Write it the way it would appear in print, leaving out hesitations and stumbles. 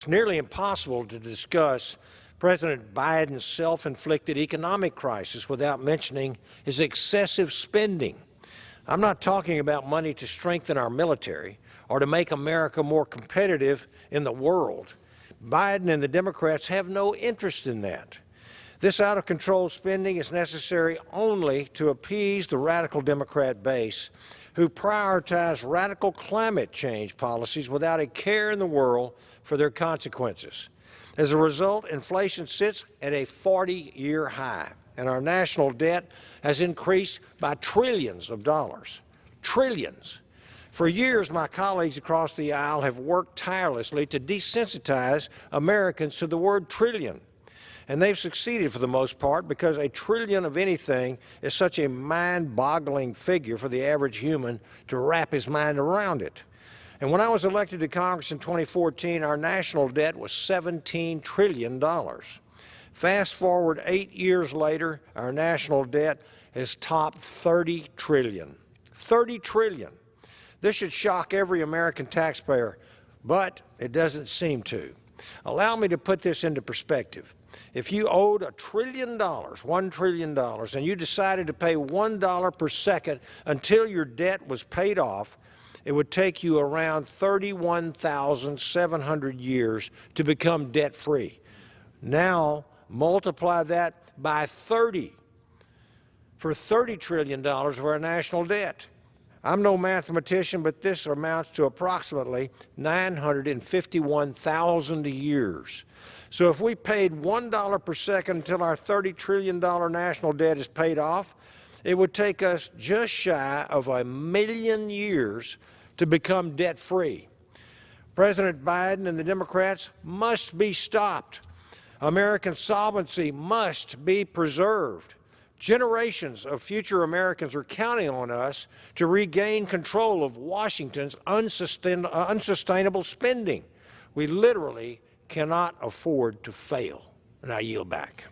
It's nearly impossible to discuss President Biden's self-inflicted economic crisis without mentioning his excessive spending. I'm not talking about money to strengthen our military or to make America more competitive in the world. Biden and the Democrats have no interest in that. This out-of-control spending is necessary only to appease the radical Democrat base who prioritize radical climate change policies without a care in the world for their consequences. As a result, inflation sits at a 40-year high, and our national debt has increased by trillions of dollars. Trillions. For years, my colleagues across the aisle have worked tirelessly to desensitize Americans to the word trillion. And they've succeeded for the most part because a trillion of anything is such a mind-boggling figure for the average human to wrap his mind around it. And when I was elected to Congress in 2014, our national debt was $17 trillion. Fast forward 8 years later, our national debt has topped $30 trillion. $30 trillion. This should shock every American taxpayer, but it doesn't seem to. Allow me to put this into perspective. If you owed $1 trillion, $1 trillion, and you decided to pay $1 per second until your debt was paid off, it would take you around 31,700 years to become debt-free. Now, multiply that by 30 for $30 trillion of our national debt. I'm no mathematician, but this amounts to approximately 951,000 years. So if we paid $1 per second until our $30 trillion national debt is paid off, it would take us just shy of 1,000,000 years to become debt-free. President Biden and the Democrats must be stopped. American solvency must be preserved. Generations of future Americans are counting on us to regain control of Washington's unsustainable spending. We literally cannot afford to fail. And I yield back.